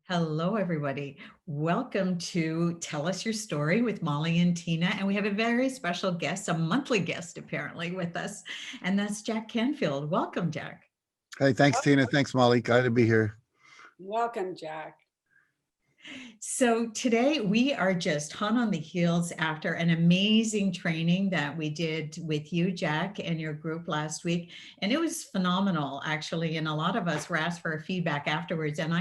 Hello, everybody. Welcome to Tell Us Your Story with Mollie and Tina. And we have a very special guest, a monthly guest apparently with us, and that's Jack Canfield. Welcome, Jack. Hey, thanks, Tina. Thanks, Molly. Glad to be here. Welcome, Jack. So today we are just hot on the heels after an amazing training that we did with you, Jack, and your group last week. And it was phenomenal, actually. And a lot of us were asked for feedback afterwards. And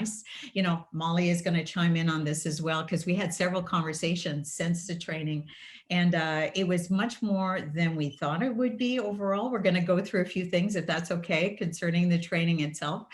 Molly is going to chime in on this as well, because we had several conversations since the training. And it was much more than we thought it would be overall. We're going to go through a few things, if that's okay, concerning the training itself.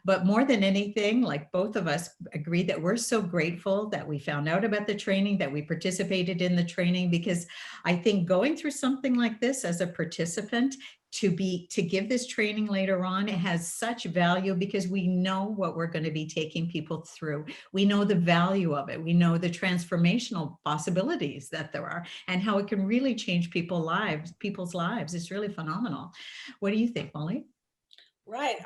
But more than anything, like both of us agreed that we're so grateful that we found out about the training, that we participated in the training, because I think going through something like this as a participant, to give this training later on, it has such value because we know what we're going to be taking people through. We know the value of it. We know the transformational possibilities that there are and how it can really change people's lives. It's really phenomenal. What do you think, Molly? Right.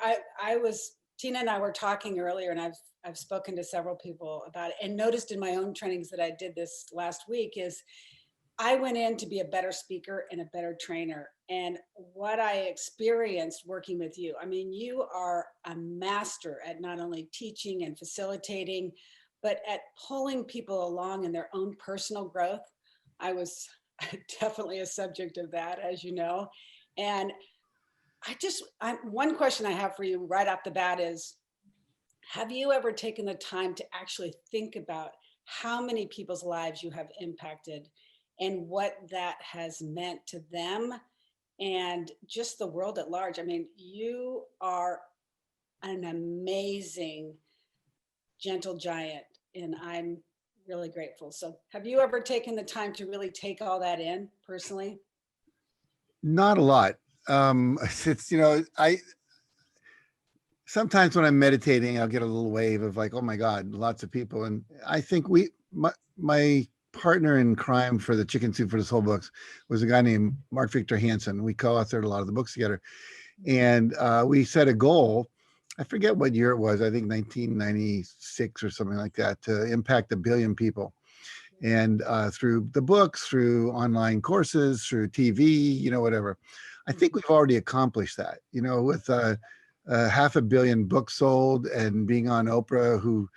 Tina and I were talking earlier, and I've spoken to several people about it and noticed in my own trainings that I did this last week is I went in to be a better speaker and a better trainer. And what I experienced working with you, I mean, you are a master at not only teaching and facilitating, but at pulling people along in their own personal growth. I was definitely a subject of that, as you know. And one question I have for you right off the bat is, have you ever taken the time to actually think about how many people's lives you have impacted and what that has meant to them and just the world at large? I mean, you are an amazing, gentle giant, and I'm really grateful. So have you ever taken the time to really take all that in personally? Not a lot. I sometimes when I'm meditating, I'll get a little wave of like, oh my God, lots of people. And I think my partner in crime for the Chicken Soup for the Soul books was a guy named Mark Victor Hansen. We co-authored a lot of the books together. And we set a goal. I forget what year it was. I think 1996 or something like that, to impact 1 billion people. And through the books, through online courses, through TV, whatever. I think we've already accomplished that, with 500 million books sold and being on Oprah, who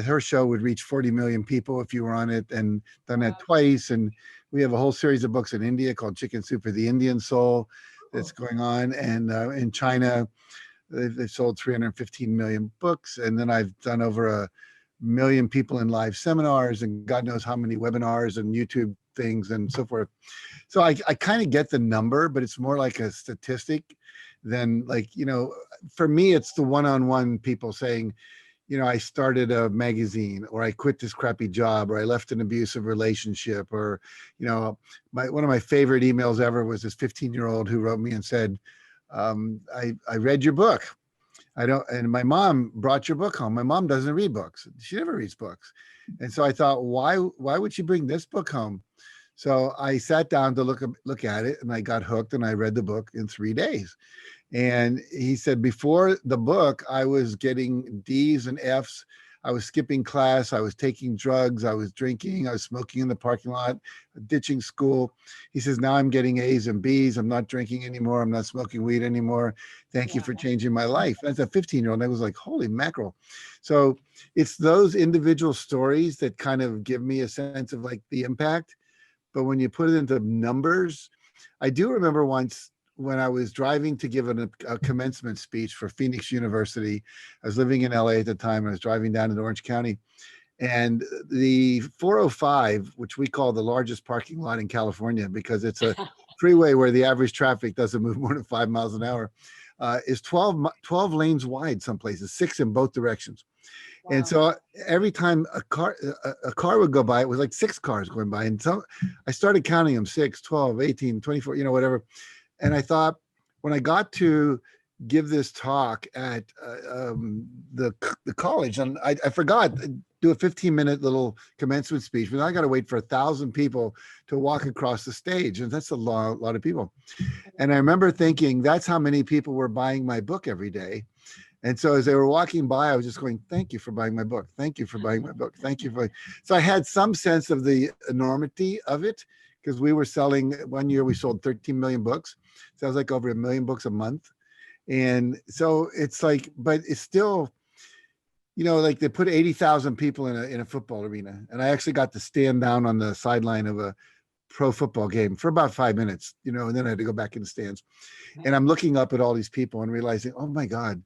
her show would reach 40 million people if you were on it, and done that twice. And we have a whole series of books in India called Chicken Soup for the Indian Soul that's going on. And in China, they've sold 315 million books. And then I've done over 1 million people in live seminars and God knows how many webinars and YouTube things and so forth. So I kind of get the number, but it's more like a statistic than like, for me, it's the one-on-one people saying, I started a magazine, or I quit this crappy job, or I left an abusive relationship, or, one of my favorite emails ever was this 15-year-old who wrote me and said, I read your book. And my mom brought your book home. My mom doesn't read books. She never reads books. And so I thought, why would she bring this book home? So I sat down to look at it, and I got hooked, and I read the book in 3 days. And he said, before the book, I was getting D's and F's. I was skipping class. I was taking drugs. I was drinking. I was smoking in the parking lot, ditching school. He says, now I'm getting A's and B's. I'm not drinking anymore. I'm not smoking weed anymore. Thank you for changing my life. As a 15-year-old, I was like, holy mackerel. So it's those individual stories that kind of give me a sense of like the impact. But when you put it into numbers, I do remember once when I was driving to give a commencement speech for Phoenix University. I was living in LA at the time. I was driving down in Orange County, and the 405, which we call the largest parking lot in California because it's a freeway where the average traffic doesn't move more than 5 miles an hour, is 12 lanes wide some places, 6 in both directions. Wow. And so every time a car would go by, it was like 6 cars going by. And so I started counting them, 6, 12, 18, 24, whatever. And I thought, when I got to give this talk at the college, and I forgot, do a 15-minute little commencement speech, but I got to wait for 1,000 people to walk across the stage. And that's a lot of people. And I remember thinking, that's how many people were buying my book every day. And so as they were walking by, I was just going, thank you for buying my book. Thank you for buying my book. Thank you for. So I had some sense of the enormity of it, because we were selling, one year we sold 13 million books. So that was like over 1 million books a month. And so it's like, but it's still, like they put 80,000 people in a football arena. And I actually got to stand down on the sideline of a pro football game for about 5 minutes, and then I had to go back in the stands. And I'm looking up at all these people and realizing, oh my God,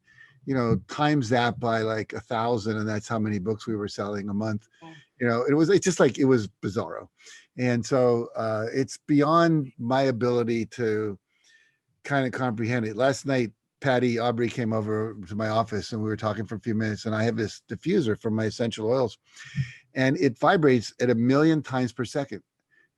times that by like 1,000, and that's how many books we were selling a month. It's just like, it was bizarro. And so it's beyond my ability to kind of comprehend it. Last night, Patty Aubrey came over to my office and we were talking for a few minutes, and I have this diffuser from my essential oils, and it vibrates at 1 million times per second.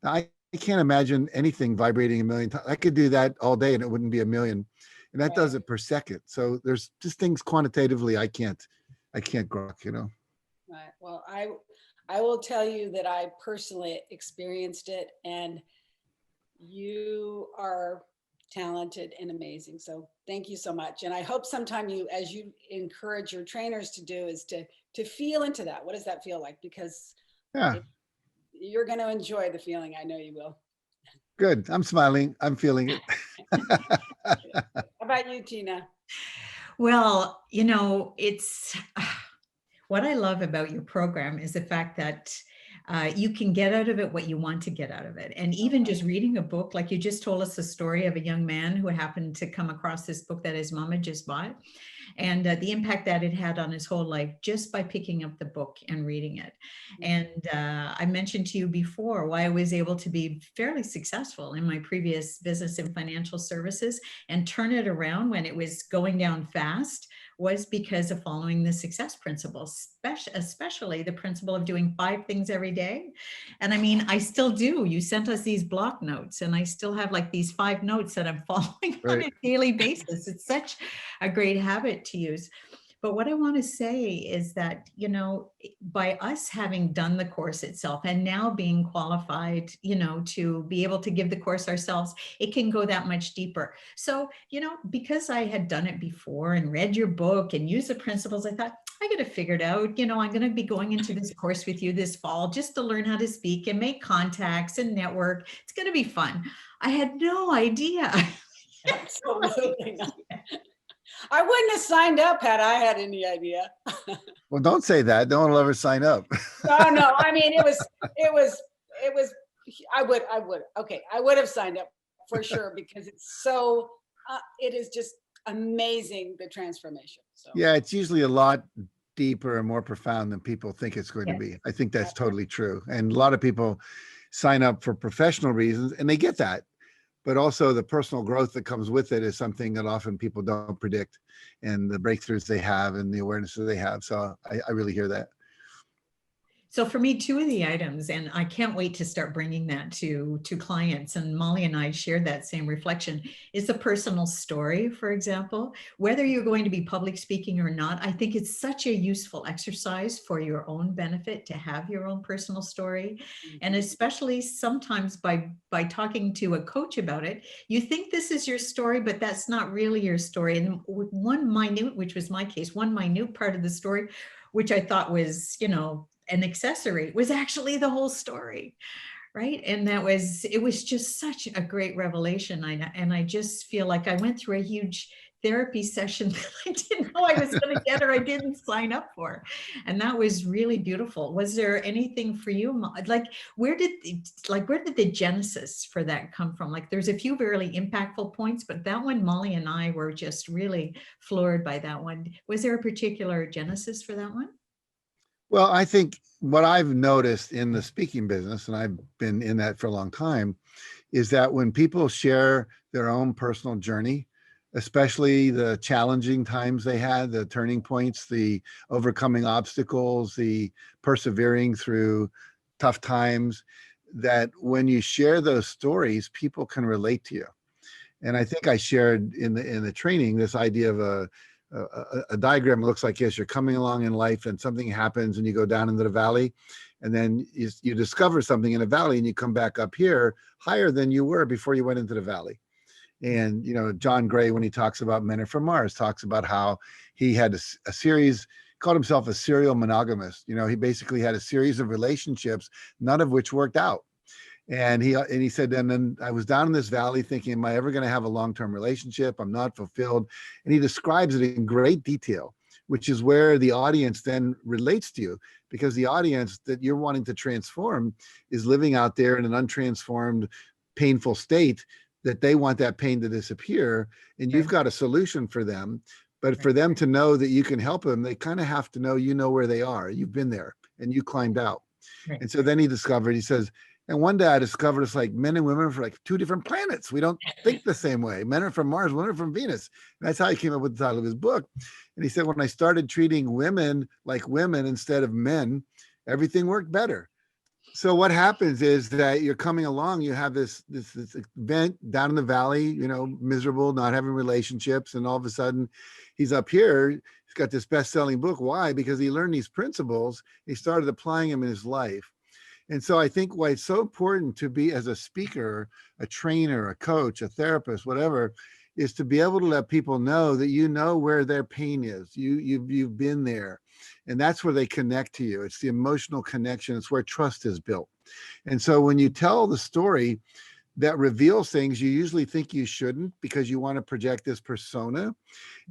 Now, I can't imagine anything vibrating 1 million times. I could do that all day and it wouldn't be 1 million. And that does it per second. So there's just things quantitatively I can't grok, Right. Well, I will tell you that I personally experienced it, and you are talented and amazing. So thank you so much. And I hope sometime as you encourage your trainers to do, is to feel into that. What does that feel like? Because you're going to enjoy the feeling. I know you will. Good. I'm smiling. I'm feeling it. How about you, Tina? Well, it's what I love about your program is the fact that you can get out of it what you want to get out of it. And even just reading a book, like you just told us the story of a young man who happened to come across this book that his mom had just bought, and the impact that it had on his whole life just by picking up the book and reading it. And I mentioned to you before why I was able to be fairly successful in my previous business in financial services and turn it around when it was going down fast, was because of following the success principles, especially the principle of doing 5 things every day. And I mean, I still do. You sent us these block notes, and I still have like these 5 notes that I'm following on a daily basis. It's such a great habit to use. But what I want to say is that, by us having done the course itself and now being qualified, to be able to give the course ourselves, it can go that much deeper. So, because I had done it before and read your book and used the principles, I thought, I got to figure it out. I'm going to be going into this course with you this fall just to learn how to speak and make contacts and network. It's going to be fun. I had no idea. Absolutely not. I wouldn't have signed up had I had any idea. Well, don't say that. No one will ever sign up. No. I mean, it was, I would have signed up for sure, because it's so, it is just amazing, the transformation. So yeah, it's usually a lot deeper and more profound than people think it's going to be. I think that's totally true. And a lot of people sign up for professional reasons, and they get that. But also the personal growth that comes with it is something that often people don't predict, and the breakthroughs they have and the awareness that they have. So I really hear that. So for me, 2 of the items, and I can't wait to start bringing that to clients, and Mollie and I shared that same reflection, is the personal story, for example. Whether you're going to be public speaking or not, I think it's such a useful exercise for your own benefit to have your own personal story. And especially sometimes by talking to a coach about it, you think this is your story, but that's not really your story. And one minute, which was my case, one minute part of the story, which I thought was, an accessory, was actually the whole story, right? And it was just such a great revelation. And I just feel like I went through a huge therapy session that I didn't know I was going to get, or I didn't sign up for. And that was really beautiful. Was there anything for you? Like, where did the genesis for that come from? Like, there's a few really impactful points, but that one, Mollie and I were just really floored by that one. Was there a particular genesis for that one? Well, I think what I've noticed in the speaking business, and I've been in that for a long time, is that when people share their own personal journey, especially the challenging times they had, the turning points, the overcoming obstacles, the persevering through tough times, that when you share those stories, people can relate to you. And I think I shared in the training this idea of a diagram that looks like this. You're coming along in life and something happens and you go down into the valley, and then you discover something in a valley and you come back up here higher than you were before you went into the valley. And, John Gray, when he talks about Men Are From Mars, talks about how he had a series, called himself a serial monogamist. He basically had a series of relationships, none of which worked out. And he said, and then I was down in this valley thinking, am I ever going to have a long-term relationship? I'm not fulfilled. And he describes it in great detail, which is where the audience then relates to you, because the audience that you're wanting to transform is living out there in an untransformed, painful state, that they want that pain to disappear. And you've got a solution for them. But for them to know that you can help them, they kind of have to know, where they are. You've been there and you climbed out. And so then he says, and one day I discovered it's like men and women are from like two different planets. We don't think the same way. Men are from Mars, women are from Venus. And that's how he came up with the title of his book. And he said, when I started treating women like women instead of men, everything worked better. So what happens is that you're coming along, you have this event down in the valley, miserable, not having relationships. And all of a sudden he's up here, he's got this best-selling book. Why? Because he learned these principles. He started applying them in his life. And so I think why it's so important to be, as a speaker, a trainer, a coach, a therapist, whatever, is to be able to let people know that you know where their pain is. You've been there. And that's where they connect to you. It's the emotional connection. It's where trust is built. And so when you tell the story that reveals things you usually think you shouldn't, because you want to project this persona.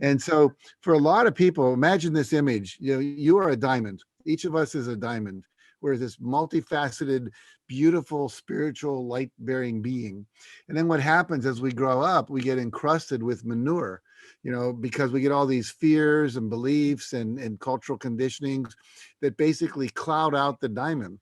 And so for a lot of people, imagine this image. You are a diamond. Each of us is a diamond. We're this multifaceted, beautiful, spiritual, light-bearing being. And then what happens as we grow up, we get encrusted with manure, because we get all these fears and beliefs and cultural conditionings that basically cloud out the diamond.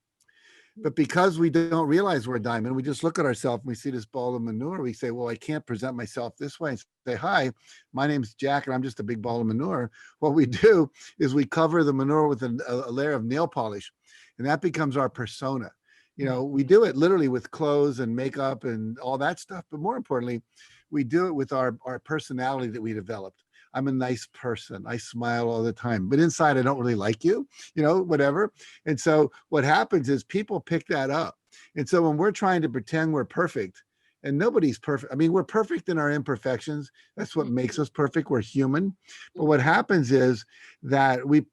But because we don't realize we're a diamond, we just look at ourselves and we see this ball of manure. We say, well, I can't present myself this way. And say, hi, my name's Jack and I'm just a big ball of manure. What we do is we cover the manure with a layer of nail polish. And that becomes our persona. We do it literally with clothes and makeup and all that stuff. But more importantly, we do it with our personality that we developed. I'm a nice person. I smile all the time. But inside, I don't really like you, whatever. And so what happens is people pick that up. And so when we're trying to pretend we're perfect, and nobody's perfect. I mean, we're perfect in our imperfections. That's what makes us perfect. We're human. But what happens is that we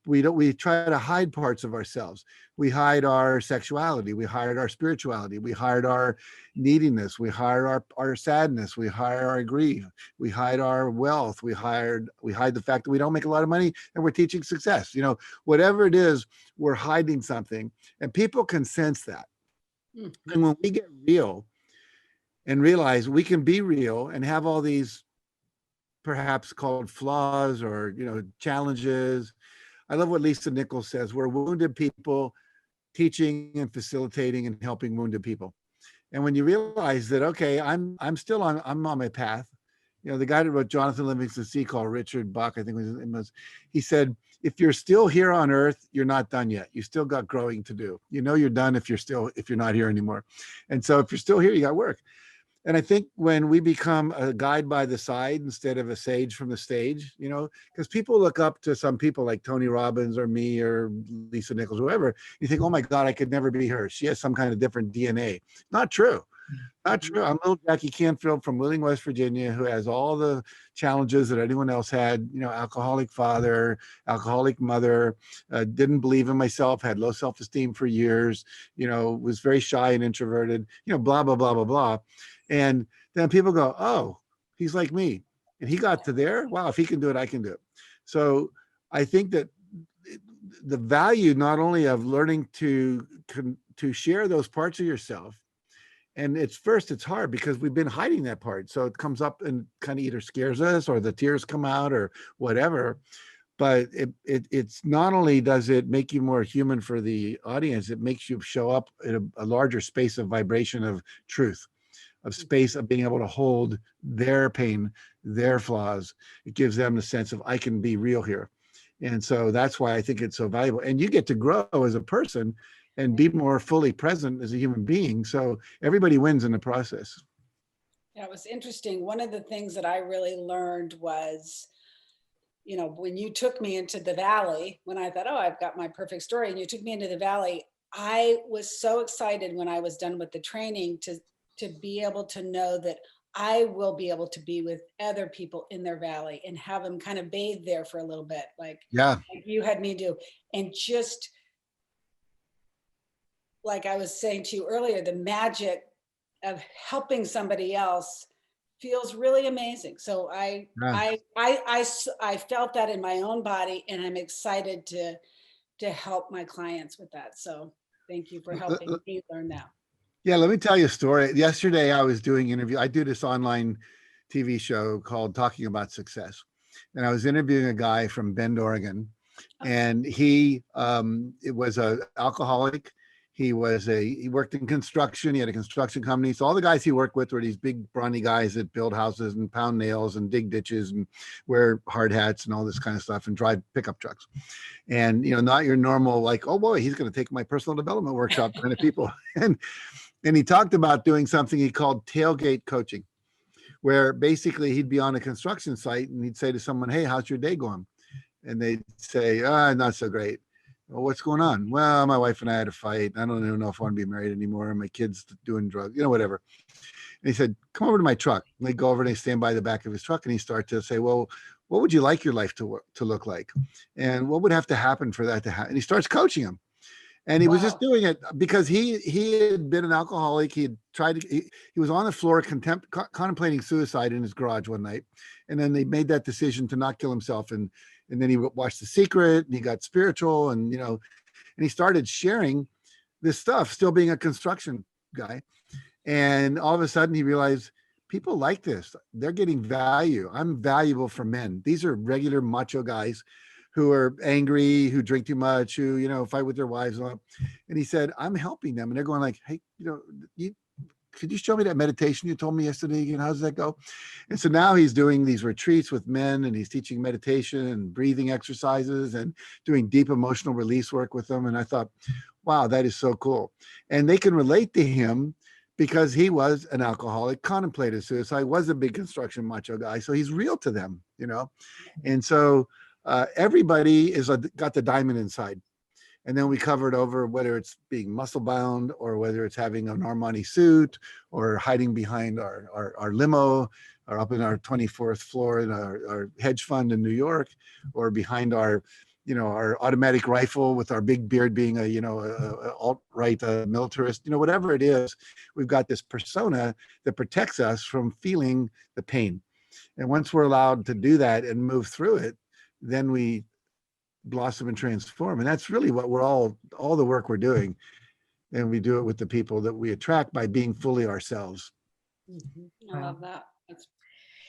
try to hide parts of ourselves. We hide our sexuality. We hide our spirituality. We hide our neediness. We hide our sadness. We hide our grief. We hide our wealth. We hide the fact that we don't make a lot of money and we're teaching success. Whatever it is, we're hiding something, and people can sense that. And when we get real and realize we can be real and have all these perhaps called flaws or, challenges. I love what Lisa Nichols says. We're wounded people teaching and facilitating and helping wounded people. And when you realize that, okay, I'm on my path. The guy that wrote Jonathan Livingston Seacole, Richard Bach, I think was, he said, if you're still here on earth, you're not done yet. You still got growing to do. You're done if you're not here anymore. And so if you're still here, you got work. And I think when we become a guide by the side instead of a sage from the stage, because people look up to some people like Tony Robbins or me or Lisa Nichols, whoever, you think, oh my God, I could never be her. She has some kind of different DNA. Not true. Not true. I'm little Jackie Canfield from Wheeling, West Virginia, who has all the challenges that anyone else had, alcoholic father, alcoholic mother, didn't believe in myself, had low self-esteem for years, was very shy and introverted, blah, blah, blah, blah, blah. And then people go, oh, he's like me. And he got to there. Wow, if he can do it, I can do it. So I think that the value not only of learning to share those parts of yourself, and it's hard because we've been hiding that part. So it comes up and kind of either scares us or the tears come out or whatever. But it's not only does it make you more human for the audience, it makes you show up in a larger space of vibration of truth, of space of being able to hold their pain, their flaws. It gives them the sense of, I can be real here. And so that's why I think it's so valuable. And you get to grow as a person and be more fully present as a human being. So everybody wins in the process. Yeah, it was interesting. One of the things that I really learned was, when you took me into the valley, when I thought, oh, I've got my perfect story, and you took me into the valley, I was so excited when I was done with the training to be able to know that I will be able to be with other people in their valley and have them kind of bathe there for a little bit, like Yeah. you had me do. And just like I was saying to you earlier, the magic of helping somebody else feels really amazing. So Yeah. I felt that in my own body, and I'm excited to help my clients with that. So thank you for helping me learn that. Yeah, let me tell you a story. Yesterday, I was doing interview. I do this online TV show called Talking About Success, and I was interviewing a guy from Bend, Oregon, and it was a alcoholic. He worked in construction. He had a construction company. So all the guys he worked with were these big brawny guys that build houses and pound nails and dig ditches and wear hard hats and all this kind of stuff and drive pickup trucks. And not your normal like, oh boy, he's going to take my personal development workshop kind of people. And he talked about doing something he called tailgate coaching, where basically he'd be on a construction site and he'd say to someone, hey, how's your day going? And they'd say, not so great. Well, what's going on? Well, my wife and I had a fight. I don't even know if I want to be married anymore. My kid's doing drugs, whatever. And he said, come over to my truck. And they go over and they stand by the back of his truck and he starts to say, well, what would you like your life to look like? And what would have to happen for that to happen? And he starts coaching him. And he was just doing it because he had been an alcoholic. He had tried to, he was on the floor contemplating suicide in his garage one night. And then they made that decision to not kill himself. And then he watched The Secret and he got spiritual and he started sharing this stuff, still being a construction guy. And all of a sudden he realized people like this. They're getting value. I'm valuable for men. These are regular macho guys who are angry, who drink too much, who, fight with their wives. And he said, I'm helping them. And they're going like, hey, could you show me that meditation you told me yesterday? How does that go? And so now he's doing these retreats with men and he's teaching meditation and breathing exercises and doing deep emotional release work with them. And I thought, wow, that is so cool. And they can relate to him because he was an alcoholic, contemplated suicide, was a big construction macho guy. So he's real to them, And so everybody got the diamond inside. And then we covered over whether it's being muscle bound or whether it's having an Armani suit or hiding behind our limo or up in our 24th floor in our hedge fund in New York, or behind our automatic rifle with our big beard being a alt-right militarist, whatever it is, we've got this persona that protects us from feeling the pain. And once we're allowed to do that and move through it, then we blossom and transform. And that's really what we're all the work we're doing. And we do it with the people that we attract by being fully ourselves. Mm-hmm. I love that.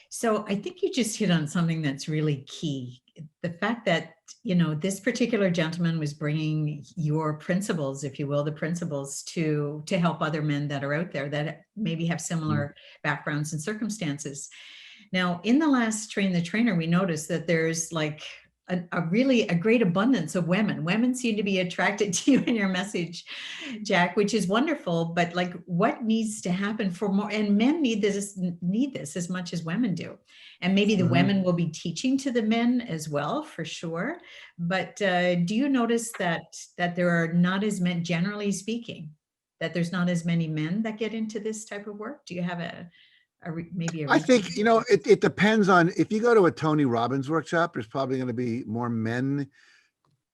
So I think you just hit on something that's really key. The fact that, this particular gentleman was bringing your principles, if you will, the principles to help other men that are out there that maybe have similar backgrounds and circumstances. Now, in the last Train the Trainer, we noticed that there's like a great abundance of women. Women seem to be attracted to you and your message, Jack, which is wonderful. But like, what needs to happen for more? And men need this as much as women do. And maybe the women will be teaching to the men as well, for sure. But do you notice that there are not as many, generally speaking, that there's not as many men that get into this type of work? Do you have I think, it depends on, if you go to a Tony Robbins workshop, there's probably going to be more men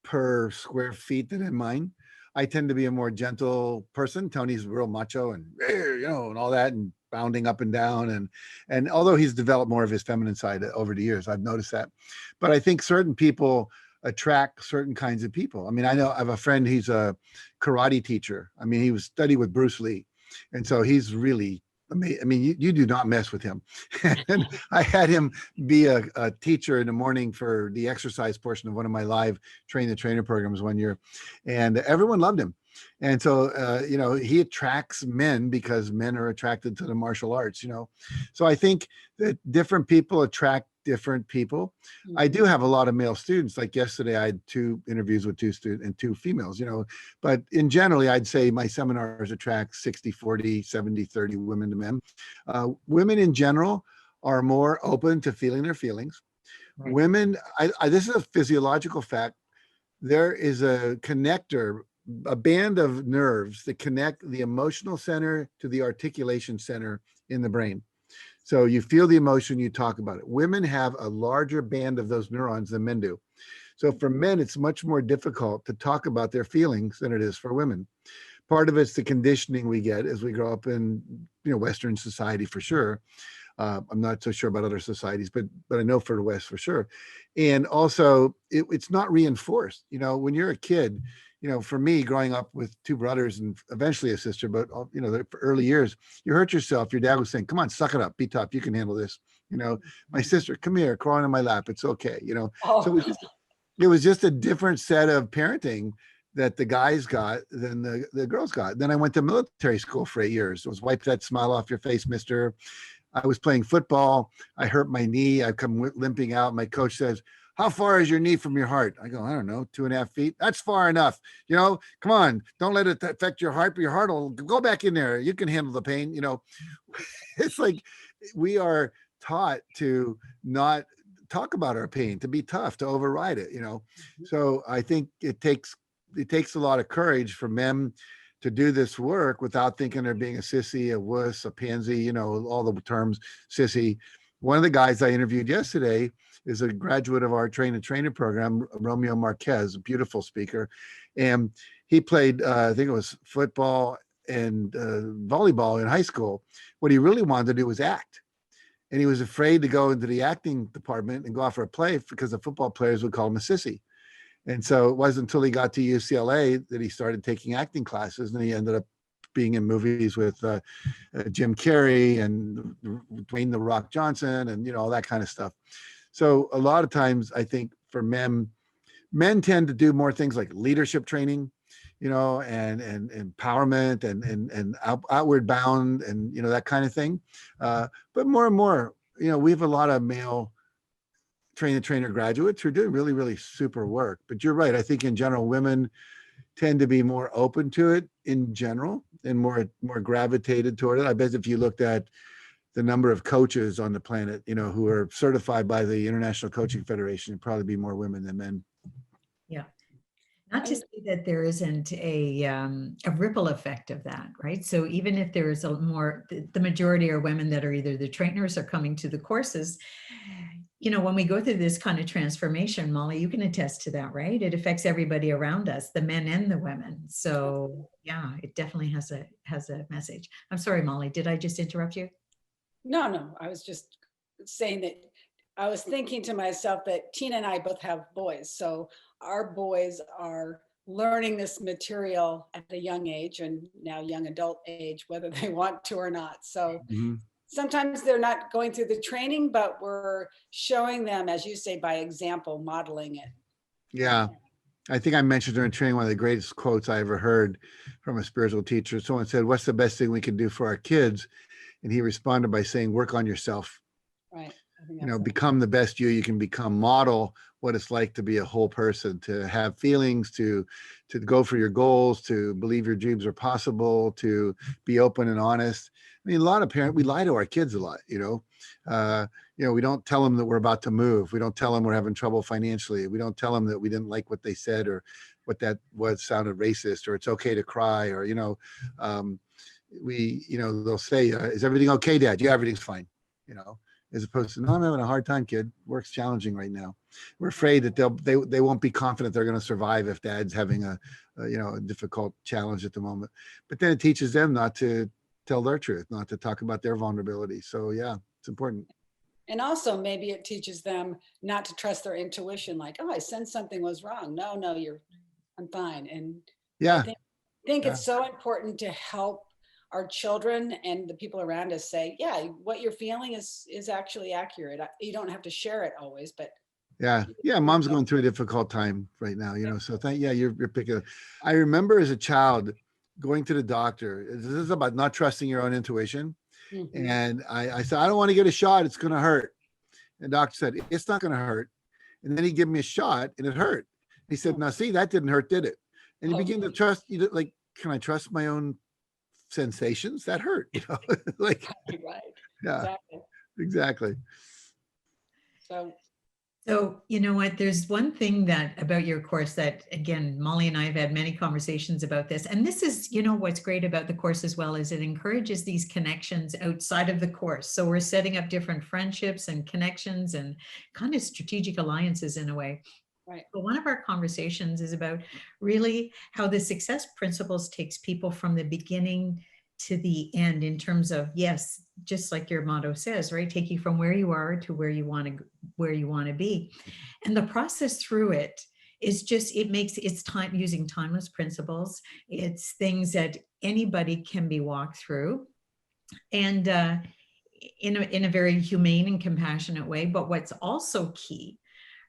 per square feet than in mine. I tend to be a more gentle person. Tony's real macho and, and all that, and bounding up and down. And although he's developed more of his feminine side over the years, I've noticed that. But I think certain people attract certain kinds of people. I mean, I have a friend, he's a karate teacher. I mean, he studied with Bruce Lee. And so he's really, I mean, you do not mess with him. And I had him be a teacher in the morning for the exercise portion of one of my live Train the Trainer programs one year. And everyone loved him. And so, he attracts men because men are attracted to the martial arts, So I think that different people attract different people. I do have a lot of male students. Like yesterday, I had 2 interviews with 2 students and 2 females, but in generally, I'd say my seminars attract 60-40, 70-30 women to men. Women in general are more open to feeling their feelings. Right. Women, this is a physiological fact. There is a connector, a band of nerves that connect the emotional center to the articulation center in the brain. So you feel the emotion, you talk about it. Women have a larger band of those neurons than men do. So for men, it's much more difficult to talk about their feelings than it is for women. Part of it's the conditioning we get as we grow up in, Western society for sure. I'm not so sure about other societies, but I know for the West for sure. And also, it's not reinforced. When you're a kid, for me, growing up with two brothers and eventually a sister, but the early years, you hurt yourself. Your dad was saying, "Come on, suck it up, be tough. You can handle this." My sister, "Come here, crawl on my lap. It's okay." So Oh, it was just a different set of parenting that the guys got than the girls got. Then I went to military school for 8 years. It was wipe that smile off your face, mister. I was playing football. I hurt my knee. I come limping out. My coach says, "How far is your knee from your heart?" I go, "I don't know, 2.5 feet. That's far enough. Come on, don't let it affect your heart. Your heart will go back in there. You can handle the pain." It's like we are taught to not talk about our pain, to be tough, to override it. So I think it takes a lot of courage for men to do this work without thinking they're being a sissy, a wuss, a pansy, all the terms, sissy. One of the guys I interviewed yesterday is a graduate of our trainer program, Romeo Marquez, a beautiful speaker. And he played, I think it was football and volleyball in high school. What he really wanted to do was act. And he was afraid to go into the acting department and go out for a play because the football players would call him a sissy. And so it wasn't until he got to UCLA that he started taking acting classes, and he ended up being in movies with Jim Carrey and Dwayne "The Rock" Johnson, and all that kind of stuff. So a lot of times, I think for men tend to do more things like leadership training, and empowerment and outward bound and that kind of thing. But more and more, we have a lot of male trainer graduates who are doing really, really super work. But you're right. I think in general, women tend to be more open to it in general and more gravitated toward it. I bet if you looked at the number of coaches on the planet, who are certified by the International Coaching Federation, it'd probably be more women than men. Yeah. Not to say that there isn't a ripple effect of that, right? So even if there is the majority are women that are either the trainers or coming to the courses, when we go through this kind of transformation, Mollie, you can attest to that, right? It affects everybody around us, the men and the women. So yeah, it definitely has a message. I'm sorry, Mollie, did I just interrupt you? no, I was just saying that I was thinking to myself that Tina and I both have boys. So our boys are learning this material at a young age and now young adult age, whether they want to or not. So sometimes they're not going through the training, but we're showing them, as you say, by example, modeling it. Yeah. I think I mentioned during training, one of the greatest quotes I ever heard from a spiritual teacher. Someone said, "What's the best thing we can do for our kids?" And he responded by saying, "Work on yourself." Right. Become the best you can become. Model what it's like to be a whole person, to have feelings, to go for your goals, to believe your dreams are possible, to be open and honest. I mean, a lot of parents, we lie to our kids a lot, we don't tell them that we're about to move. We don't tell them we're having trouble financially. We don't tell them that we didn't like what they said or what that was sounded racist, or it's okay to cry, or, they'll say, "Is everything okay, Dad?" "Yeah, everything's fine." As opposed to, "No, I'm having a hard time, kid. Work's challenging right now." We're afraid that they won't be confident they're going to survive if Dad's having a difficult challenge at the moment. But then it teaches them not to tell their truth, not to talk about their vulnerability. So yeah, it's important. And also maybe it teaches them not to trust their intuition, like, "Oh, I sensed something was wrong." No, I'm fine. And I Yeah. think Yeah. it's so important to help our children and the people around us say, yeah, what you're feeling is actually accurate. You don't have to share it always, but Yeah. Mom's going through a difficult time right now, so you're picking. I remember as a child going to the doctor. This is about not trusting your own intuition. And I said, "I don't want to get a shot. It's going to hurt." And the doctor said, "It's not going to hurt." And then he gave me a shot and it hurt. He said, "Now see, that didn't hurt, did it?" And you begin to trust, like, can I trust my own sensations? That hurt, like, right. yeah, exactly. So So, you know what, there's one thing that about your course that, again, Molly and I have had many conversations about this. And this is, you know, what's great about the course as well is it encourages these connections outside of the course. So we're setting up different friendships and connections and kind of strategic alliances in a way. Right. But one of our conversations is about really how the success principles takes people from the beginning to the end in terms of, yes, just like your motto says, right? Take you from where you are to where you want to be. And the process through it is just, it makes it's time using timeless principles. It's things that anybody can be walked through. And in a very humane and compassionate way. But what's also key,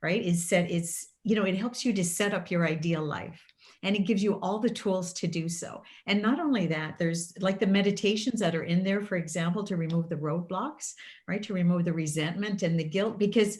right, is that it's, you know, it helps you to set up your ideal life. And it gives you all the tools to do so. And not only that, there's like the meditations that are in there, for example, to remove the roadblocks, right? To remove the resentment and the guilt, because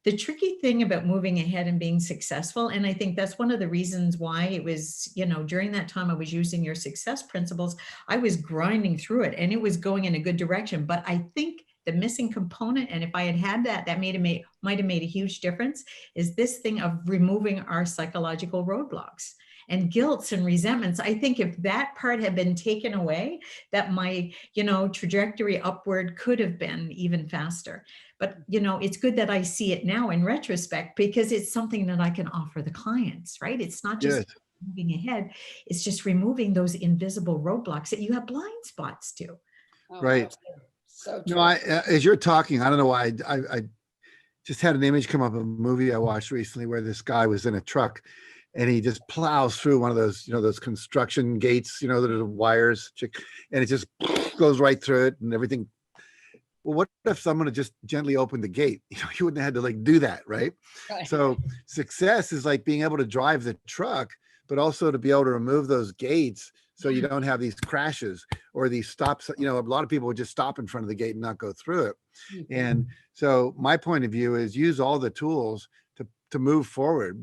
the tricky thing about moving ahead and being successful, and I think that's one of the reasons why it was, you know, during that time I was using your success principles, I was grinding through it and it was going in a good direction. But I think the missing component, and if I had had that, that might have made a huge difference, is this thing of removing our psychological roadblocks and guilts and resentments. I think if that part had been taken away, that my, you know, trajectory upward could have been even faster. But, you know, it's good that I see it now in retrospect because it's something that I can offer the clients, right? It's not just Yes. moving ahead. It's just removing those invisible roadblocks that you have blind spots to. Oh, Right. so No, true. as you're talking, I don't know why I just had an image come up of a movie I watched recently where this guy was in a truck and he just plows through one of those, you know, those construction gates, you know, that are wires, and it just goes right through it and everything. Well, what if someone had just gently opened the gate? You know, you wouldn't have had to like do that, right? Right. So success is like being able to drive the truck, but also to be able to remove those gates so you don't have these crashes or these stops. You know, a lot of people would just stop in front of the gate and not go through it. And so my point of view is use all the tools to move forward,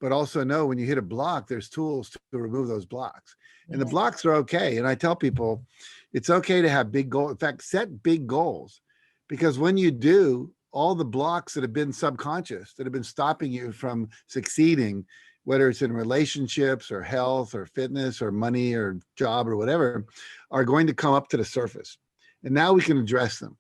but also know when you hit a block, there's tools to remove those blocks. And the blocks are okay. And I tell people it's okay to have big goals. In fact, set big goals, because when you do, all the blocks that have been subconscious, that have been stopping you from succeeding, whether it's in relationships or health or fitness or money or job or whatever, are going to come up to the surface. And now we can address them.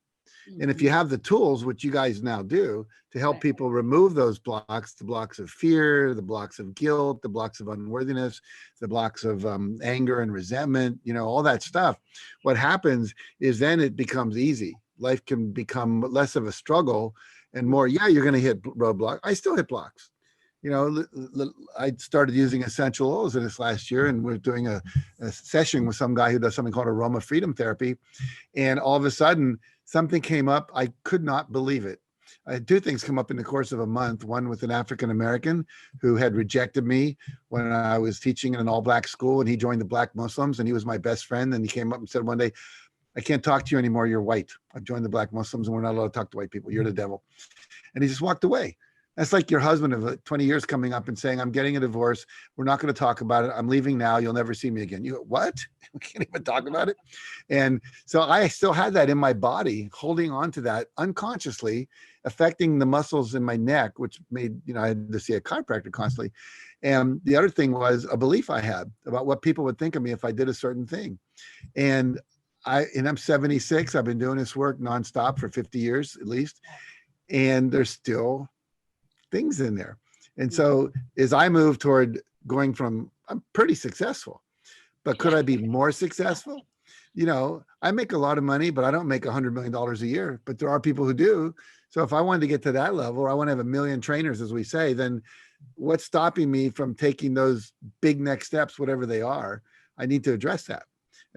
And if you have the tools, which you guys now do, to help people remove those blocks, the blocks of fear, the blocks of guilt, the blocks of unworthiness, the blocks of anger and resentment, you know, all that stuff, what happens is then it becomes easy. Life can become less of a struggle and more, yeah, you're going to hit roadblocks. I still hit blocks. You know, I started using essential oils in this last year, and we're doing a session with some guy who does something called aroma freedom therapy. And all of a sudden, something came up. I could not believe it. I had two things come up in the course of a month. One with an African American who had rejected me when I was teaching in an all-black school, and he joined the Black Muslims, and he was my best friend. And he came up and said one day, "I can't talk to you anymore. You're white. I've joined the Black Muslims, and we're not allowed to talk to white people. You're the devil." And he just walked away. That's like your husband of 20 years coming up and saying, "I'm getting a divorce. We're not going to talk about it. I'm leaving now. You'll never see me again." You go, "What? We can't even talk about it." And so I still had that in my body, holding on to that unconsciously, affecting the muscles in my neck, which made, you know, I had to see a chiropractor constantly. And the other thing was a belief I had about what people would think of me if I did a certain thing. And I'm 76. I've been doing this work nonstop for 50 years at least. And there's still things in there. And so as I move toward going from, I'm pretty successful, but could I be more successful? You know, I make a lot of money, but I don't make $100 million a year, but there are people who do. So if I wanted to get to that level, or I want to have 1 million trainers, as we say, then what's stopping me from taking those big next steps, whatever they are? I need to address that.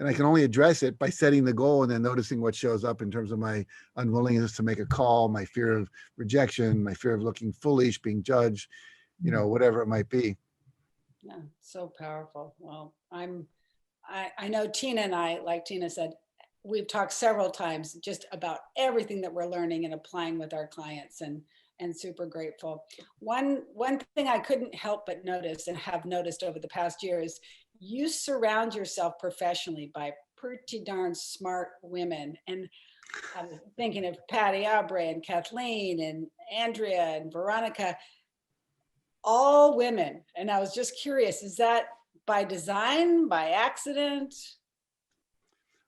And I can only address it by setting the goal and then noticing what shows up in terms of my unwillingness to make a call, my fear of rejection, my fear of looking foolish, being judged, you know, whatever it might be. Yeah, so powerful. Well, I know Tina and I, like Tina said, we've talked several times just about everything that we're learning and applying with our clients, and super grateful. One thing I couldn't help but notice and have noticed over the past year is you surround yourself professionally by pretty darn smart women. And I was thinking of Patty Aubrey and Kathleen and Andrea and Veronica, all women. And I was just curious, is that by design, by accident?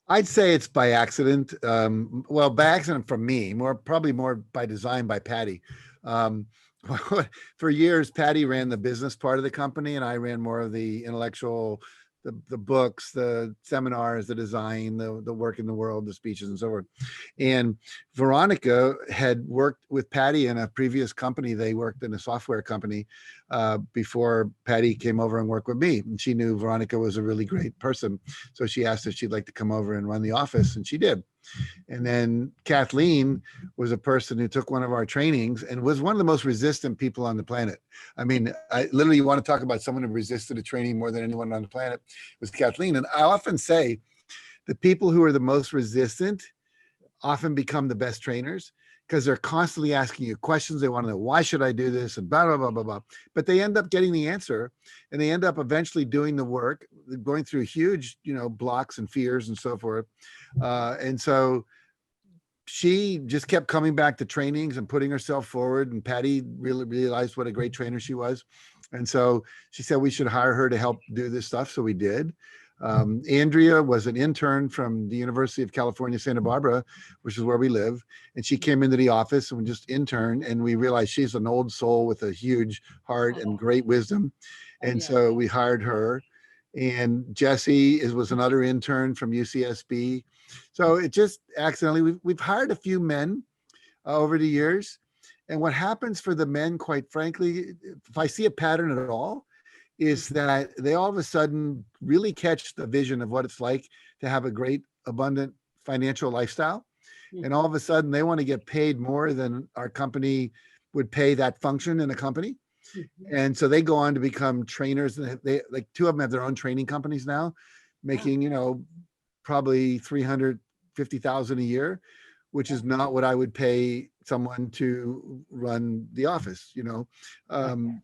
I'd say it's by accident. Well, by accident from me, probably more by design by Patty. Um, for years, Patty ran the business part of the company, and I ran more of the intellectual, the books, the seminars, the design, the work in the world, the speeches, and so forth. And Veronica had worked with Patty in a previous company. They worked in a software company before Patty came over and worked with me. And she knew Veronica was a really great person. So she asked if she'd like to come over and run the office, and she did. And then Kathleen was a person who took one of our trainings and was one of the most resistant people on the planet. I mean, I literally, you want to talk about someone who resisted a training more than anyone on the planet, was Kathleen. And I often say the people who are the most resistant often become the best trainers because they're constantly asking you questions. They want to know, why should I do this? And blah, blah, blah, blah, blah. But they end up getting the answer, and they end up eventually doing the work, going through huge, blocks and fears and so forth. And so she just kept coming back to trainings and putting herself forward. And Patty really realized what a great trainer she was. And so she said we should hire her to help do this stuff. So we did. Andrea was an intern from the University of California, Santa Barbara, which is where we live. And she came into the office and just interned. And we realized she's an old soul with a huge heart and great wisdom. And so we hired her. And Jesse was another intern from UCSB. So it just accidentally, we've hired a few men over the years. And what happens for the men, quite frankly, if I see a pattern at all, is that they all of a sudden really catch the vision of what it's like to have a great, abundant financial lifestyle. And all of a sudden they want to get paid more than our company would pay that function in a company. And so they go on to become trainers. They like two of them have their own training companies now, making, probably 350,000 a year, which is not what I would pay someone to run the office,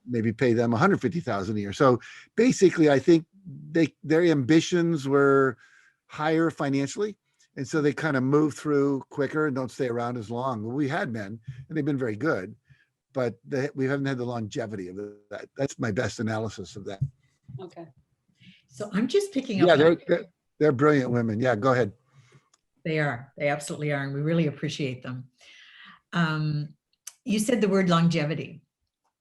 maybe pay them 150,000 a year. So basically I think their ambitions were higher financially. And so they kind of move through quicker and don't stay around as long. Well, we had men and they've been very good, but we haven't had the longevity of that. That's my best analysis of that. Okay. So I'm just picking up. Yeah, they're brilliant women. Yeah, go ahead. They are. They absolutely are. And we really appreciate them. You said the word longevity.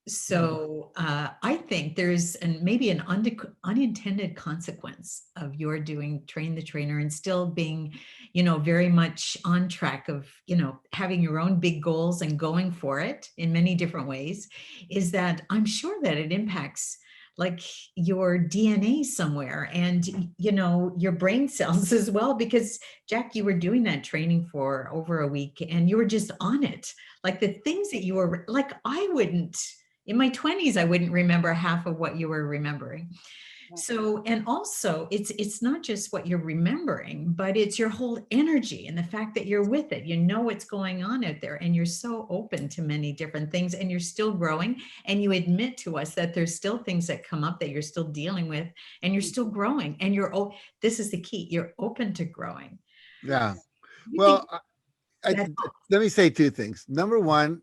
So I think there's maybe an unintended consequence of your train the trainer and still being, very much on track of, having your own big goals and going for it in many different ways, is that I'm sure that it impacts like your DNA somewhere and, your brain cells as well, because Jack, you were doing that training for over a week and you were just on it. Like the things that you were like, in my 20s, I wouldn't remember half of what you were remembering. So, and also it's not just what you're remembering, but it's your whole energy and the fact that you're with it, what's going on out there and you're so open to many different things and you're still growing. And you admit to us that there's still things that come up that you're still dealing with and you're still growing and this is the key. You're open to growing. Yeah. Well, let me say two things. Number one,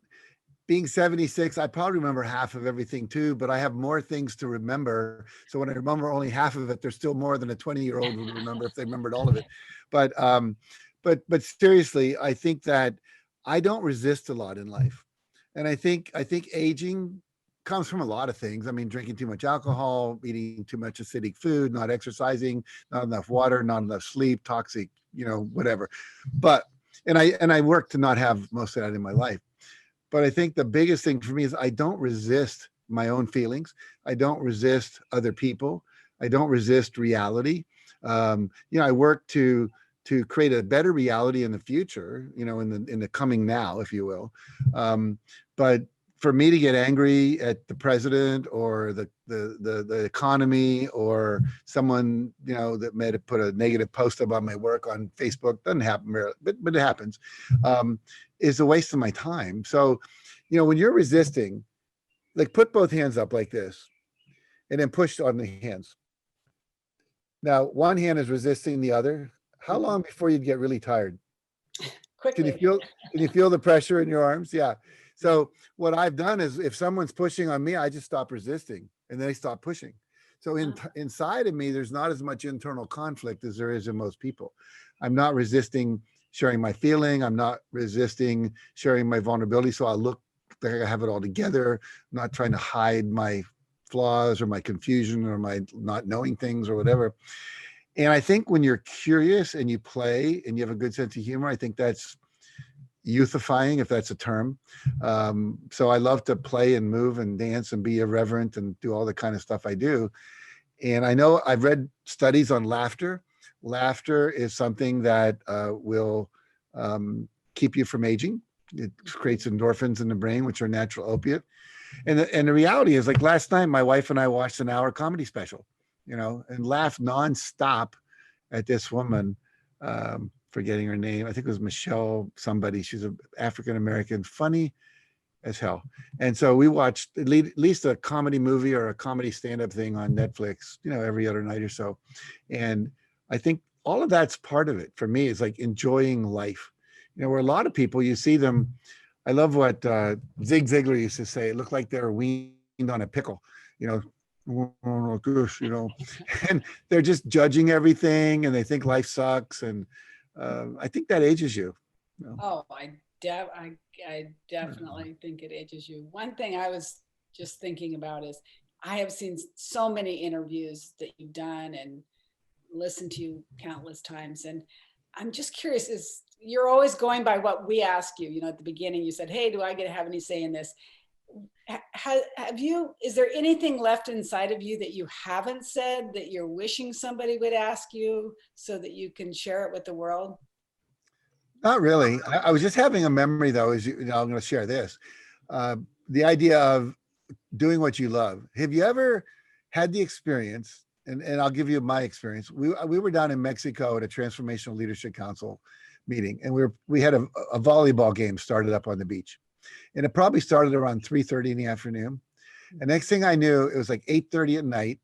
being 76, I probably remember half of everything too, but I have more things to remember. So when I remember only half of it, there's still more than a 20-year-old would remember if they remembered all of it. But seriously, I think that I don't resist a lot in life. And I think aging comes from a lot of things. I mean, drinking too much alcohol, eating too much acidic food, not exercising, not enough water, not enough sleep, toxic, whatever. But, and I work to not have most of that in my life. But I think the biggest thing for me is I don't resist my own feelings. I don't resist other people. I don't resist reality. I work to create a better reality in the future, in the coming now, if you will. But for me to get angry at the president or the economy or someone, that may have put a negative post about my work on Facebook, doesn't happen, but it happens, is a waste of my time. So, when you're resisting, like put both hands up like this and then push on the hands. Now, one hand is resisting the other. How long before you'd get really tired? Can you quickly. feel the pressure in your arms? Yeah. So what I've done is if someone's pushing on me, I just stop resisting and they stop pushing. So inside of me, there's not as much internal conflict as there is in most people. I'm not resisting sharing my feeling. I'm not resisting sharing my vulnerability. So I look like I have it all together. I'm not trying to hide my flaws or my confusion or my not knowing things or whatever. And I think when you're curious and you play and you have a good sense of humor, I think that's youthifying, if that's a term. So I love to play and move and dance and be irreverent and do all the kind of stuff I do. And I know I've read studies on laughter. Laughter is something that will keep you from aging. It creates endorphins in the brain, which are natural opiate. And the reality is, like last night, my wife and I watched an hour comedy special, and laughed nonstop at this woman, forgetting her name. I think it was Michelle somebody. She's an African-American, funny as hell. And so we watched at least a comedy movie or a comedy stand-up thing on Netflix, every other night or so. And I think all of that's part of it for me, is like enjoying life. Where a lot of people, you see them, I love what Zig Ziglar used to say, it looked like they were weaned on a pickle, oh gosh, and they're just judging everything and they think life sucks. And I think that ages you. Oh, I definitely think it ages you. One thing I was just thinking about is I have seen so many interviews that you've done and listened to countless times. And I'm just curious, is you're always going by what we ask you, at the beginning, you said, hey, do I get to have any say in this? Is there anything left inside of you that you haven't said that you're wishing somebody would ask you so that you can share it with the world? Not really. I was just having a memory though, I'm going to share this. The idea of doing what you love. Have you ever had the experience, and I'll give you my experience. We were down in Mexico at a Transformational Leadership Council meeting, and we had a volleyball game started up on the beach. And it probably started around 3:30 in the afternoon. And next thing I knew, it was like 8:30 at night.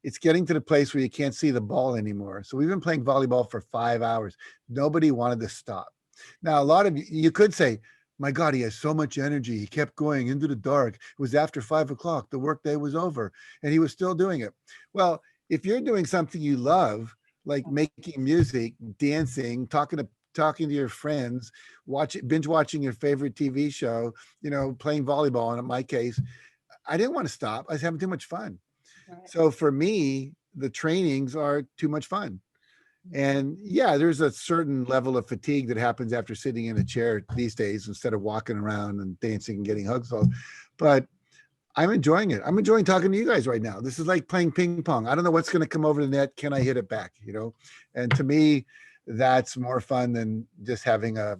It's getting to the place where you can't see the ball anymore. So we've been playing volleyball for 5 hours. Nobody wanted to stop. Now, a lot of you could say, my God, he has so much energy. He kept going into the dark. It was after 5 o'clock. The workday was over and he was still doing it. Well, if you're doing something you love, like making music, dancing, talking to your friends, binge watching your favorite TV show, playing volleyball. And in my case, I didn't want to stop. I was having too much fun. Right. So for me, the trainings are too much fun. And yeah, there's a certain level of fatigue that happens after sitting in a chair these days instead of walking around and dancing and getting hugs. But I'm enjoying it. I'm enjoying talking to you guys right now. This is like playing ping pong. I don't know what's going to come over the net. Can I hit it back? And to me, that's more fun than just having a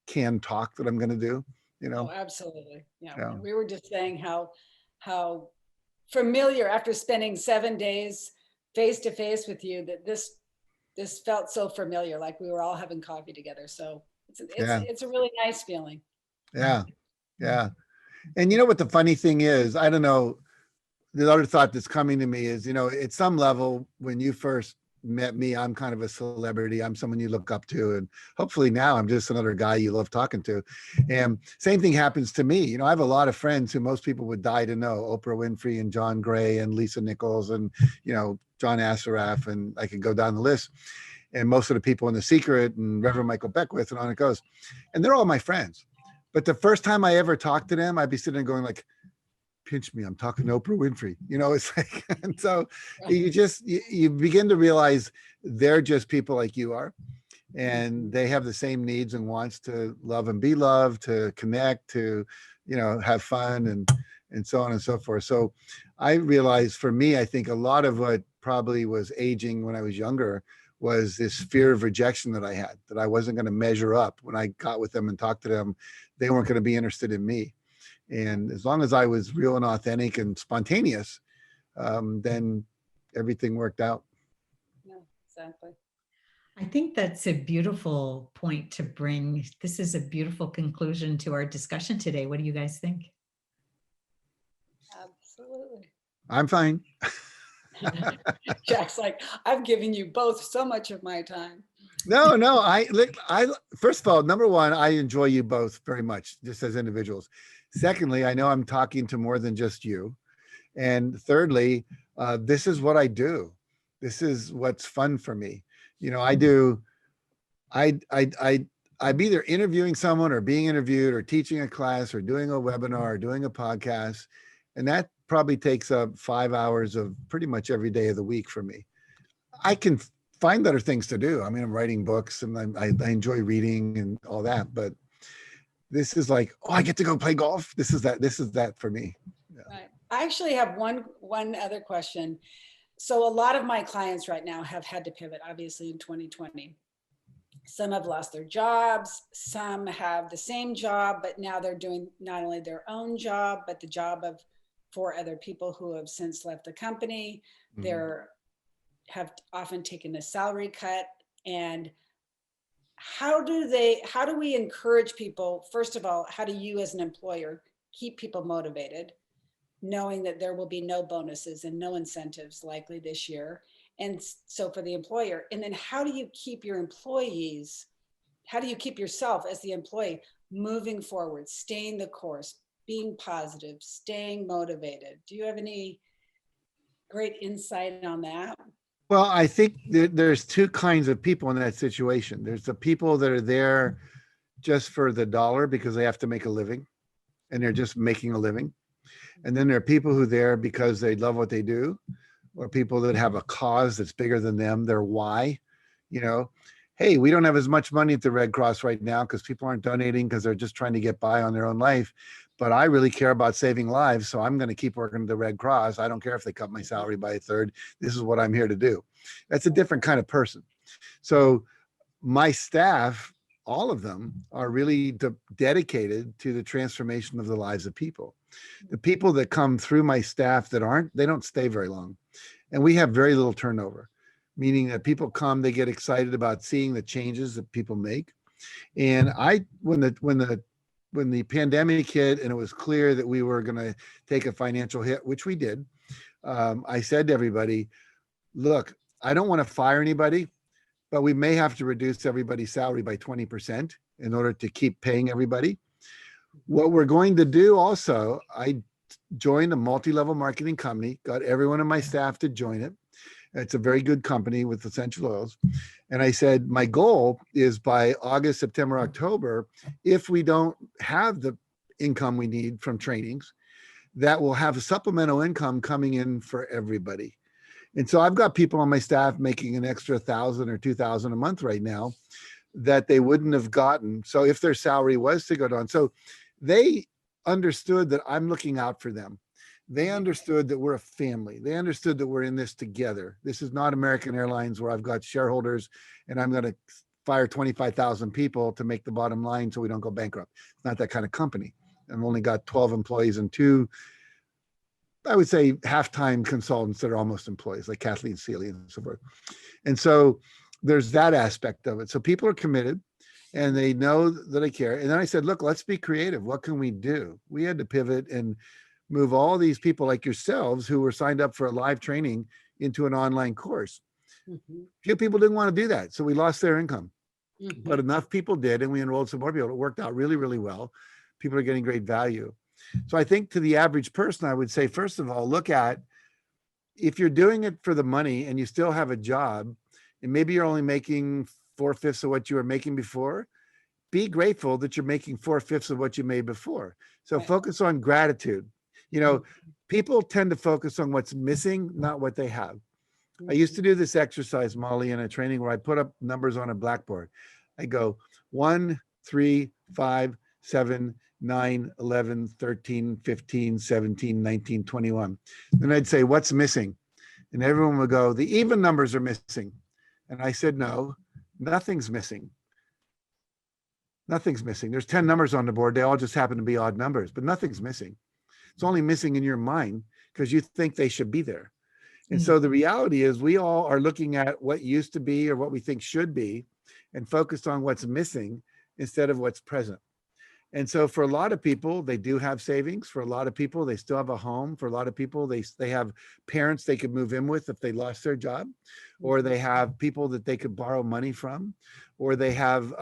canned talk that I'm going to do. Oh, absolutely. Yeah. Yeah. We were just saying how familiar, after spending 7 days face to face with you, that this felt so familiar, like we were all having coffee together. So it's a really nice feeling. Yeah. Yeah. And you know what the funny thing is? I don't know. The other thought that's coming to me is, at some level, when you first met me, I'm kind of a celebrity. I'm someone you look up to. And hopefully now I'm just another guy you love talking to. And same thing happens to me. I have a lot of friends who most people would die to know: Oprah Winfrey and John Gray and Lisa Nichols and, John Assaraf. And I could go down the list. And most of the people in The Secret and Reverend Michael Beckwith, and on it goes. And they're all my friends. But the first time I ever talked to them, I'd be sitting there going like, pinch me, I'm talking to Oprah Winfrey. It's like, and so you begin to realize they're just people like you are, and they have the same needs and wants to love and be loved, to connect, to, have fun and so on and so forth. So I realized for me, I think a lot of what probably was aging when I was younger was this fear of rejection that I had, that I wasn't going to measure up when I got with them and talked to them. They weren't going to be interested in me. And as long as I was real and authentic and spontaneous, then everything worked out. Yeah, exactly. I think that's a beautiful point to bring. This is a beautiful conclusion to our discussion today. What do you guys think? Absolutely. I'm fine. Jack's like, I've given you both so much of my time. No. I first of all, number one, I enjoy you both very much, just as individuals. Secondly, I know I'm talking to more than just you. And thirdly, this is what I do. This is what's fun for me. You know, I'm either interviewing someone or being interviewed or teaching a class or doing a webinar or doing a podcast. And that probably takes up 5 hours of pretty much every day of the week for me. I can find better things to do. I mean, I'm writing books and I enjoy reading and all that, but this is like, oh, I get to go play golf. This is that for me. Yeah. Right. I actually have one other question. So a lot of my clients right now have had to pivot, obviously, in 2020. Some have lost their jobs. Some have the same job, but now they're doing not only their own job, but the job of 4 other people who have since left the company. Mhm. They're have often taken a salary cut. And how do we encourage people? First of all, how do you as an employer keep people motivated, knowing that there will be no bonuses and no incentives likely this year? And so for the employer, and then how do you keep your employees, how do you keep yourself as the employee moving forward, staying the course, being positive, staying motivated? Do you have any great insight on that? Well, I think there's two kinds of people in that situation. There's the people that are there just for the dollar because they have to make a living and they're just making a living. And then there are people who are there because they love what they do, or people that have a cause that's bigger than them, their why. You know, hey, we don't have as much money at the Red Cross right now because people aren't donating because they're just trying to get by on their own life. But I really care about saving lives, so I'm going to keep working at the Red Cross. I don't care if they cut my salary by a third. This is what I'm here to do. That's a different kind of person. So my staff, all of them, are really dedicated to the transformation of the lives of people. The people that come through my staff that aren't, they don't stay very long. And we have very little turnover, meaning that people come, they get excited about seeing the changes that people make. And when the pandemic hit and it was clear that we were going to take a financial hit, which we did, I said to everybody, look, I don't want to fire anybody, but we may have to reduce everybody's salary by 20% in order to keep paying everybody. What we're going to do also, I joined a multi-level marketing company, got everyone on my staff to join it. It's a very good company with essential oils. And I said, my goal is by August, September, October, if we don't have the income we need from trainings, that we'll have a supplemental income coming in for everybody. And so I've got people on my staff making an extra 1,000 or 2,000 a month right now that they wouldn't have gotten. So if their salary was to go down, so they understood that I'm looking out for them. They understood that we're a family. They understood that we're in this together. This is not American Airlines where I've got shareholders and I'm going to fire 25,000 people to make the bottom line so we don't go bankrupt. It's not that kind of company. I've only got 12 employees and 2, I would say, half-time consultants that are almost employees, like Kathleen Seeley and so forth. And so there's that aspect of it. So people are committed and they know that I care. And then I said, look, let's be creative. What can we do? We had to pivot and move all these people like yourselves who were signed up for a live training into an online course. Mm-hmm. Few people didn't want to do that. So we lost their income, but enough people did. And we enrolled some more people. It worked out really, really well. People are getting great value. So I think to the average person, I would say, first of all, look at if you're doing it for the money and you still have a job and maybe you're only making 4/5 of what you were making before, be grateful that you're making 4/5 of what you made before. So focus on gratitude. You know, people tend to focus on what's missing, not what they have. I used to do this exercise, Molly, in a training where I put up numbers on a blackboard. I go 1, 3, 5, 7, 9, 11, 13, 15, 17, 19, 21. Then I'd say, what's missing? And everyone would go, the even numbers are missing. And I said, no, nothing's missing. Nothing's missing. There's 10 numbers on the board. They all just happen to be odd numbers, but nothing's missing. It's only missing in your mind because you think they should be there. And so the reality is we all are looking at what used to be or what we think should be and focused on what's missing instead of what's present. And so for a lot of people, they do have savings. For a lot of people, they still have a home. For a lot of people, they have parents they could move in with if they lost their job, or they have people that they could borrow money from, or they have,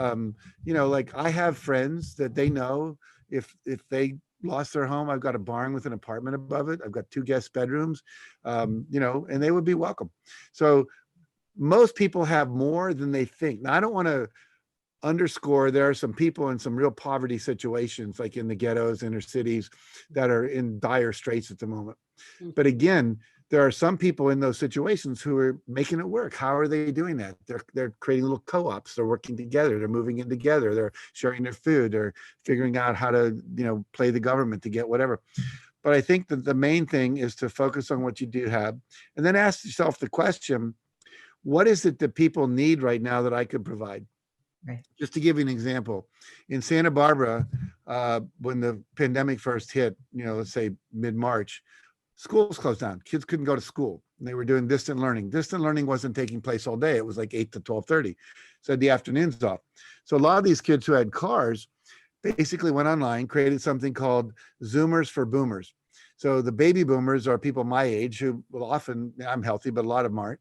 like I have friends that they know if they lost their home, I've got a barn with an apartment above it. I've got 2 guest bedrooms, and they would be welcome. So most people have more than they think. Now, I don't want to underscore there are some people in some real poverty situations, like in the ghettos, inner cities, that are in dire straits at the moment. But again, there are some people in those situations who are making it work. How are they doing that? They're creating little co-ops. They're working together. They're moving in together. They're sharing their food. They're figuring out how to, play the government to get whatever. But I think that the main thing is to focus on what you do have, and then ask yourself the question, what is it that people need right now that I could provide? Right. Just to give you an example, in Santa Barbara, when the pandemic first hit, let's say mid-March, schools closed down. Kids couldn't go to school. They were doing distant learning. Distant learning wasn't taking place all day. It was like 8 to 12:30. So the afternoons off. So a lot of these kids who had cars basically went online, created something called Zoomers for Boomers. So the baby boomers are people my age who will often, I'm healthy, but a lot of them aren't.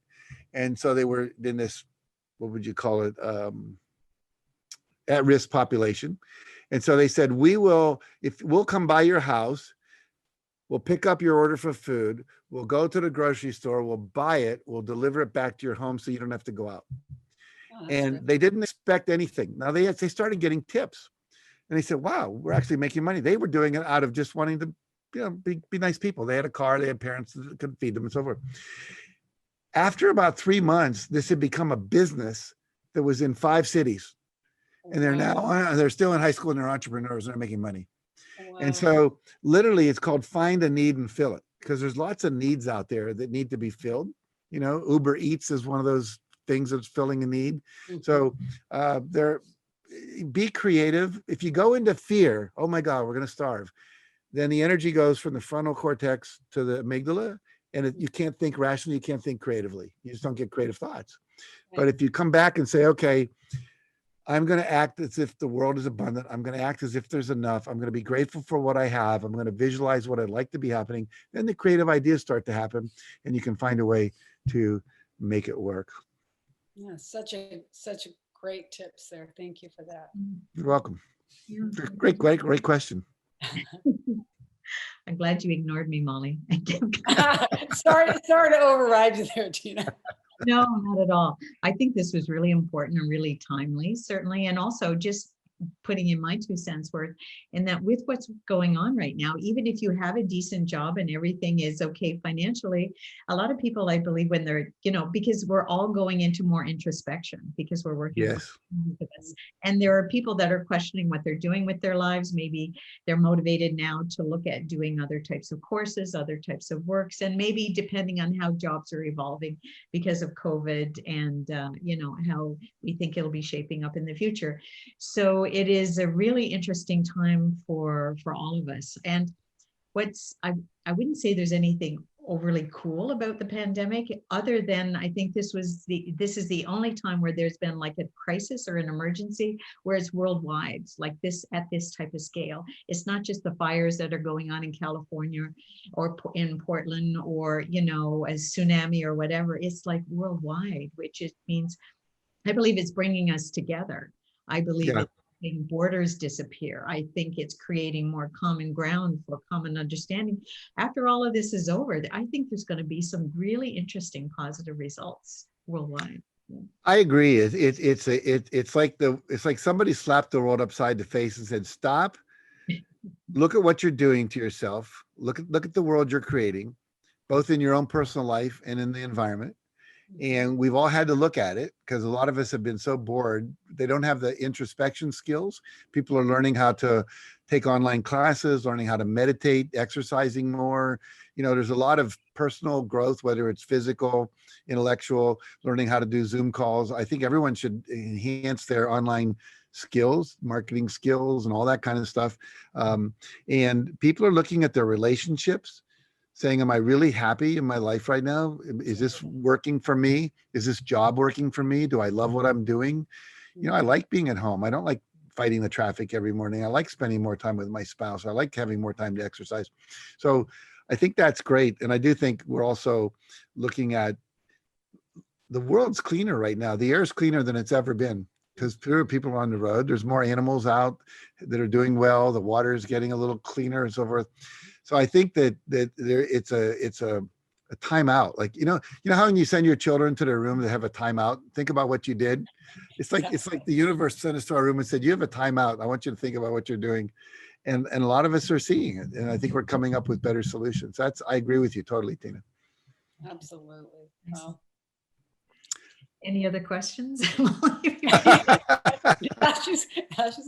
And so they were in this, what would you call it? At-risk population. And so they said, we'll come by your house, we'll pick up your order for food, we'll go to the grocery store, we'll buy it, we'll deliver it back to your home so you don't have to go out. And they didn't expect anything. Now they started getting tips. And they said, wow, we're actually making money. They were doing it out of just wanting to be nice people. They had a car, they had parents that could feed them and so forth. After about 3 months, this had become a business that was in 5 cities. And they're still in high school and they're entrepreneurs and they're making money. Wow. And so literally it's called find a need and fill it, because there's lots of needs out there that need to be filled. Uber Eats is one of those things that's filling a need. Mm-hmm. So be creative. If you go into fear, oh my God, we're going to starve, then the energy goes from the frontal cortex to the amygdala, and you can't think rationally, you can't think creatively. You just don't get creative thoughts. Right. But if you come back and say, okay, I'm going to act as if the world is abundant. I'm going to act as if there's enough. I'm going to be grateful for what I have. I'm going to visualize what I'd like to be happening. Then the creative ideas start to happen, and you can find a way to make it work. Yeah, such a great tips there. Thank you for that. You're welcome. Great question. I'm glad you ignored me, Mollie. sorry to override you there, Tina. No, not at all. I think this was really important and really timely, certainly. And also just putting in my 2 cents worth in that with what's going on right now, even if you have a decent job and everything is okay financially, a lot of people, I believe, when they're, because we're all going into more introspection because we're working. Yes. With this. And there are people that are questioning what they're doing with their lives. Maybe they're motivated now to look at doing other types of courses, other types of works, and maybe depending on how jobs are evolving because of COVID and, how we think it'll be shaping up in the future. So it is a really interesting time for all of us. And I wouldn't say there's anything overly cool about the pandemic, other than I think this is the only time where there's been like a crisis or an emergency where it's worldwide, like this at this type of scale. It's not just the fires that are going on in California or in Portland or, a tsunami or whatever. It's like worldwide, which it means, I believe it's bringing us together. I believe it's making borders disappear. I think it's creating more common ground for common understanding. After all of this is over, I think there's going to be some really interesting positive results worldwide. I agree. It's like somebody slapped the world upside the face and said, "Stop. Look at what you're doing to yourself. Look at the world you're creating, both in your own personal life and in the environment." And we've all had to look at it because a lot of us have been so bored. They don't have the introspection skills. People are learning how to take online classes, learning how to meditate, exercising more. There's a lot of personal growth, whether it's physical, intellectual, learning how to do Zoom calls. I think everyone should enhance their online skills, marketing skills, and all that kind of stuff. And people are looking at their relationships, saying, am I really happy in my life right now? Is this working for me? Is this job working for me? Do I love what I'm doing? I like being at home. I don't like fighting the traffic every morning. I like spending more time with my spouse. I like having more time to exercise. So I think that's great. And I do think we're also looking at the world's cleaner right now. The air is cleaner than it's ever been because fewer people are on the road. There's more animals out that are doing well. The water is getting a little cleaner and so forth. So I think that it's a timeout. Like, you know how when you send your children to their room to have a timeout, think about what you did. It's like the universe sent us to our room and said, you have a timeout. I want you to think about what you're doing. And a lot of us are seeing it. And I think we're coming up with better solutions. I agree with you totally, Tina. Absolutely. Any other questions? She's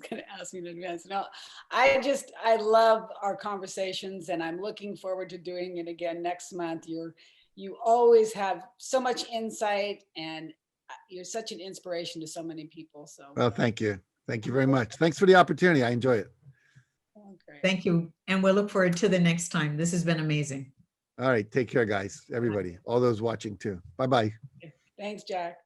going to ask me in advance. No, I love our conversations, and I'm looking forward to doing it again next month. You always have so much insight, and you're such an inspiration to so many people. So, well, thank you. Thank you very much. Thanks for the opportunity. I enjoy it. Oh, great. Thank you. And we'll look forward to the next time. This has been amazing. All right. Take care, guys. Everybody, all those watching too. Bye-bye. Thanks, Jack.